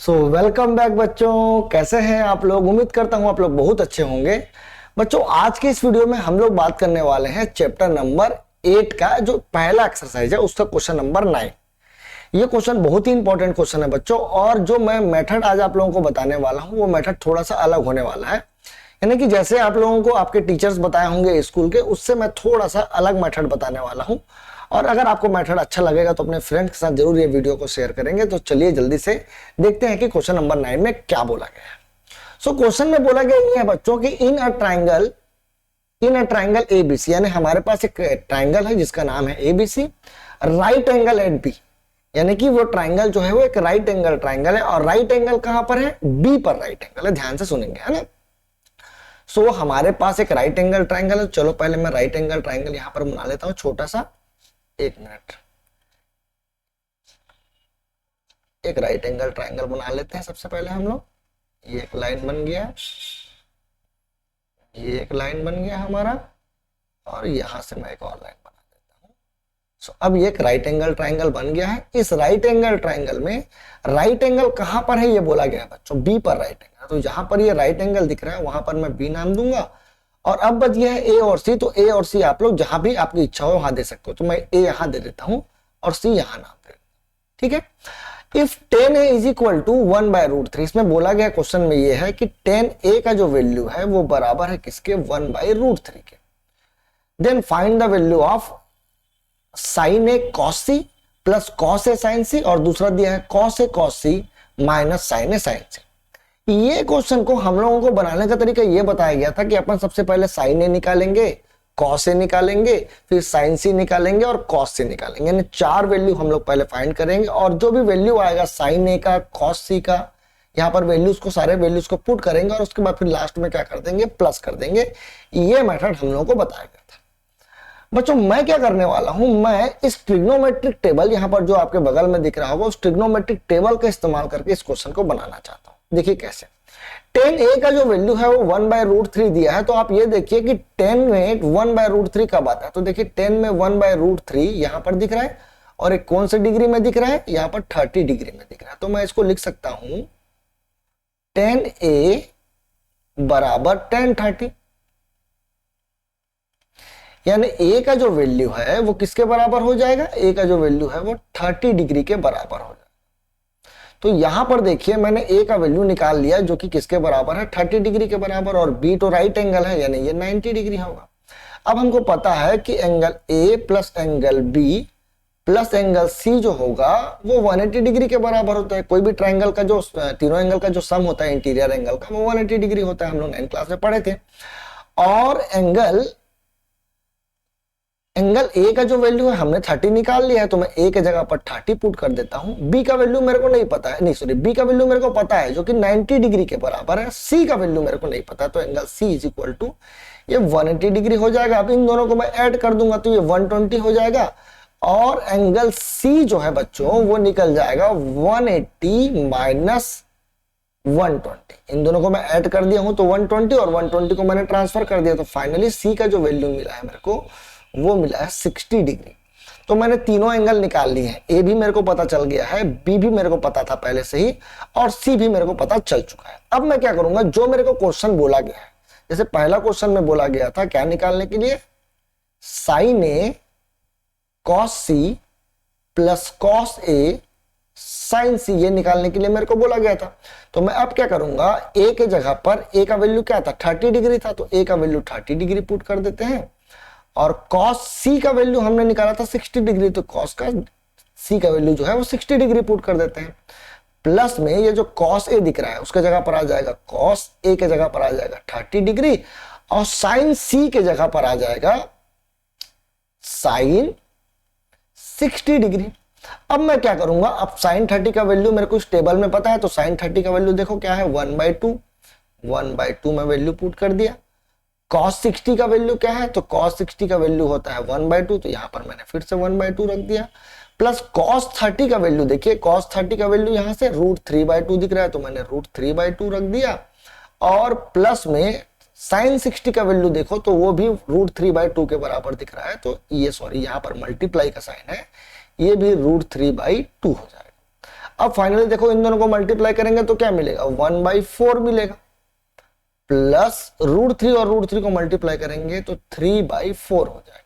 Welcome back बच्चों, कैसे हैं आप लोग। उम्मीद करता हूं आप लोग बहुत अच्छे होंगे। बच्चों आज के इस वीडियो में हम लोग बात करने वाले हैं चैप्टर नंबर 8 का जो पहला एक्सरसाइज है उसका क्वेश्चन नंबर 9। ये क्वेश्चन बहुत ही इंपॉर्टेंट क्वेश्चन है बच्चों, और जो मैं मेथड आज आप लोगों को बताने वाला हूं वो मेथड थोड़ा सा अलग होने वाला है। यानी कि जैसे आप लोगों को आपके टीचर्स बताए होंगे स्कूल के, उससे मैं थोड़ा सा अलग मेथड बताने वाला हूं। और अगर आपको मेथड अच्छा लगेगा तो अपने फ्रेंड्स के साथ जरूर ये वीडियो को शेयर करेंगे। तो चलिए जल्दी से देखते हैं कि क्वेश्चन नंबर 9 में क्या बोला गया है। क्वेश्चन में बोला गया ये है बच्चों कि इन अ ट्राइंगल एबीसी, यानी हमारे पास एक ट्राइंगल है जिसका नाम है ABC, right angle at B. यानी कि वो ट्राइंगल जो है वो एक राइट एंगल ट्राइंगल है, और राइट एंगल कहां पर है? बी पर राइट एंगल है। ध्यान से सुनेंगे, है ना। हमारे पास एक राइट एंगल ट्राइंगल है। चलो पहले मैं राइट एंगल ट्राइंगल यहां पर बना लेता हूं छोटा सा। एक मिनट, एक राइट एंगल ट्राइंगल बना लेते हैं सबसे पहले हम लोग। ये एक लाइन बन गया, ये एक लाइन बन गया हमारा, और यहां से मैं एक और लाइन बना देता हूं। अब ये एक राइट एंगल ट्राइंगल बन गया है। इस राइट एंगल ट्राइंगल में राइट एंगल कहां पर है ये बोला गया है बच्चों, बी पर राइट एंगल। तो जहां पर ये राइट एंगल दिख रहा है वहां पर मैं बी नाम दूंगा। और अब बच गया है ए और सी। तो ए और सी आप लोग जहां भी आपकी इच्छा हो वहां दे सकते हो। तो मैं ए यहां दे देता हूं और सी यहां नाम दे देता हूं, ठीक है। If 10a is equal to 1/√3, इसमें बोला गया क्वेश्चन में ये है कि 10a का जो वैल्यू है वो बराबर है किसके? 1/√3 के। Then find the value of sine A cos C plus cos A sine C, और दूसरा दिया है cos A cos C minus sine A sine C. ये क्वेश्चन को हम लोगों को बनाने का तरीका ये बताया गया था कि अपन सबसे पहले साइन ए निकालेंगे, कॉस ए निकालेंगे, फिर साइन सी निकालेंगे और कॉस सी निकालेंगे। यानी 4 वैल्यू हम लोग पहले फाइंड करेंगे, और जो भी वैल्यू आएगा साइन ए का, कॉस सी का, यहाँ पर वैल्यूज को, सारे वैल्यूज को पुट करेंगे, और उसके बाद फिर लास्ट में क्या कर देंगे? प्लस कर देंगे। ये मेथड हम लोगों को बताया गया था बच्चों। मैं क्या करने वाला हूं, मैं इस ट्रिग्नोमेट्रिक टेबल यहाँ पर जो आपके बगल में दिख रहा होगा, उस ट्रिग्नोमेट्रिक टेबल का इस्तेमाल करके इस क्वेश्चन को बनाना चाहता हूं। देखिए कैसे। 10a का जो वैल्यू है वो 1/√3 दिया है। तो आप ये देखिए कि 10 में 1/√3 कब आता है? तो देखिए 10 में 1/√3 यहां पर दिख रहा है, और एक कौन से डिग्री में दिख रहा है? यहां पर 30 डिग्री में दिख रहा है। तो मैं इसको लिख सकता हूं 10a बराबर 10/30। यानी a का जो वैल्यू है वो किसके बराबर हो जाएगा? a का जो वैल्यू है वो 30 डिग्री के बराबर हो जाएगा। तो यहां पर देखिए मैंने a का वैल्यू निकाल लिया जो कि किसके बराबर है? 30 डिग्री के बराबर, और b तो राइट एंगल है यानी ये 90 डिग्री होगा। अब हमको पता है कि angle a plus angle b plus angle c जो होगा वो 180 डिग्री के बराबर होता है। कोई भी ट्राइंगल का जो तीनों एंगल का जो सम होता है इंटीरियर एंगल का, वो 180 डिग्री होता है। हम लोग 9th क्लास में पढ़े थे। और एंगल ए का जो वैल्यू है हमने 30 निकाल लिया है, तो मैं ए के जगह पर 30 पुट कर देता हूं। बी का वैल्यू मेरे को नहीं पता है, नहीं सॉरी, बी का वैल्यू मेरे को पता है जो कि 90 डिग्री के बराबर है। सी का वैल्यू मेरे को नहीं पता, तो angle C is equal to ये 180 डिग्री हो जाएगा। अब इन दोनों को मैं ऐड कर दूंगा तो ये 120 हो जाएगा, और एंगल सी जो है बच्चों वो निकल जाएगा 180 माइनस 120। इन दोनों को मैं ऐड कर दिया हूं तो 120, और 120 को मैंने ट्रांसफर कर दिया, तो फाइनली सी का जो वैल्यू मिला है मेरे को वो मिला है 60 डिग्री। तो मैंने तीनों एंगल निकाल लिए हैं। ए भी मेरे को पता चल गया है, बी भी मेरे को पता था पहले से ही, और सी भी मेरे को पता चल चुका है। अब मैं क्या करूंगा, जो मेरे को क्वेश्चन बोला गया है, जैसे पहला क्वेश्चन में बोला गया था क्या निकालने के लिए? Sign A cos C plus cos A sine C, ये निकालने के लिए मेरे को बोला गया था। तो मैं अब क्या करूंगा, ए के जगह पर ए का वैल्यू क्या था? 30 डिग्री था, तो ए का वैल्यू 30 डिग्री पुट कर देते हैं, और cos c का वैल्यू हमने निकाला था 60 डिग्री, तो cos का c का वैल्यू जो है वो 60 डिग्री पुट कर देते हैं। प्लस में ये जो cos a दिख रहा है उसके जगह पर आ जाएगा cos a के जगह पर आ जाएगा 30 डिग्री, और sin c के जगह पर आ जाएगा sin 60 डिग्री। अब मैं क्या करूंगा, अब sin 30 का वैल्यू मेरे को इस टेबल में पता है, तो sin 30 का वैल्यू देखो क्या है? 1/2 में वैल्यू पुट कर दिया। cos 60 का वैल्यू क्या है? तो cos 60 का वैल्यू होता है 1/2, तो यहां पर मैंने फिर से 1/2 रख दिया। प्लस cos 30 का वैल्यू देखिए, cos 30 का वैल्यू यहां से √3/2 दिख रहा है, तो मैंने √3/2 रख दिया। और प्लस में sin 60 का वैल्यू देखो तो वो भी √3/2 के बराबर दिख रहा है, तो ये सॉरी यहाँ पर मल्टीप्लाई का साइन है, ये भी √3/2 हो जाएगा। अब फाइनली देखो इन दोनों को मल्टीप्लाई करेंगे तो क्या मिलेगा, 1/4 मिलेगा, प्लस √3 और √3 को मल्टीप्लाई करेंगे तो 3/4 हो जाएगा।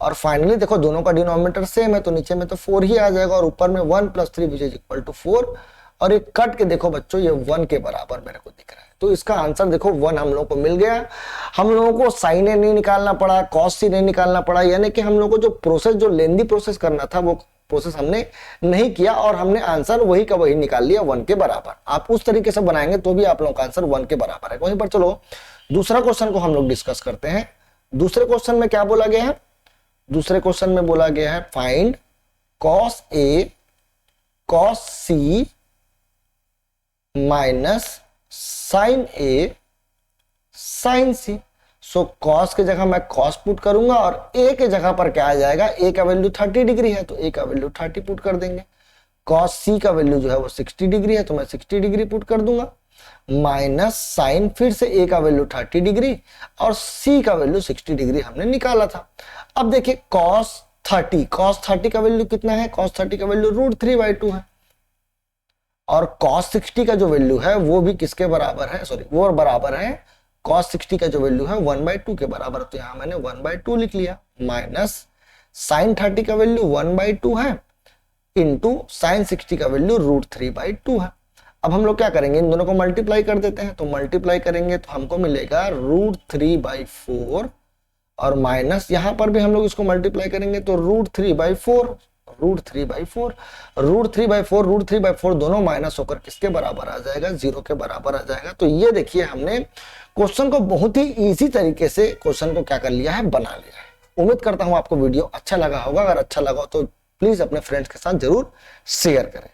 और फाइनली देखो दोनों का डिनोमिनेटर सेम है तो नीचे में तो 4 ही आ जाएगा और ऊपर में 1 + 3 विच इज इक्वल टू 4। और ये कट के देखो बच्चों ये 1 के बराबर मेरे को दिख रहा है, तो इसका आंसर देखो 1 हम लोगों को मिल गया। हम लोगों को साइन ए नहीं निकालना पड़ा, कॉस सी नहीं निकालना पड़ा, यानी कि हम लोगों को जो प्रोसेस, जो लेंदी प्रोसेस करना था वो प्रोसेस हमने नहीं किया और हमने आंसर वही का वही निकाल लिया 1 के बराबर। आप उस तरीके से बनाएंगे तो भी आप लोगों का आंसर 1 के बराबर है। वहीं पर चलो दूसरा क्वेश्चन को हम लोग डिस्कस करते हैं। दूसरे क्वेश्चन में क्या बोला गया है, दूसरे क्वेश्चन में बोला गया है find cos A cos C minus sin A sin C। So cos के जगह मैं cos पुट करूंगा और A के जगह पर क्या आ जाएगा, A का वैल्यू 30 डिग्री है तो A का वैल्यू 30 पुट कर देंगे। cos C का वैल्यू जो है वो 60 डिग्री है तो मैं 60 डिग्री पुट कर दूंगा, माइनस साइन, फिर से A का वैल्यू 30 डिग्री और C का वैल्यू 60 डिग्री हमने निकाला था। अब देखिए cos 30 का वैल्यू कितना है, cos 30 का वैल्यू √3/2 है और cos 60 का जो वैल्यू है वो भी किसके बराबर है, सॉरी वो बराबर है cos 60 का जो वैल्यू है 1/2 के बराबर, तो यहां मैंने 1/2 लिख लिया, माइनस साइन 30 का वैल्यू 1/2 है इंटू साइन 60 का वैल्यू √3/2 है। अब हम लोग क्या करेंगे, इन दोनों को मल्टीप्लाई कर देते हैं, तो मल्टीप्लाई करेंगे तो हमको मिलेगा √3/4 और माइनस यहां पर भी हम लोग इसको मल्टीप्लाई करेंगे तो √3/4 दोनों माइनस होकर किसके बराबर आ जाएगा, 0 के बराबर आ जाएगा। तो ये देखिए हमने क्वेश्चन को बहुत ही इजी तरीके से क्वेश्चन को क्या कर लिया है, बना लिया है। उम्मीद करता हूं आपको वीडियो अच्छा लगा होगा, अगर अच्छा लगा हो तो प्लीज अपने फ्रेंड्स के साथ जरूर शेयर करें।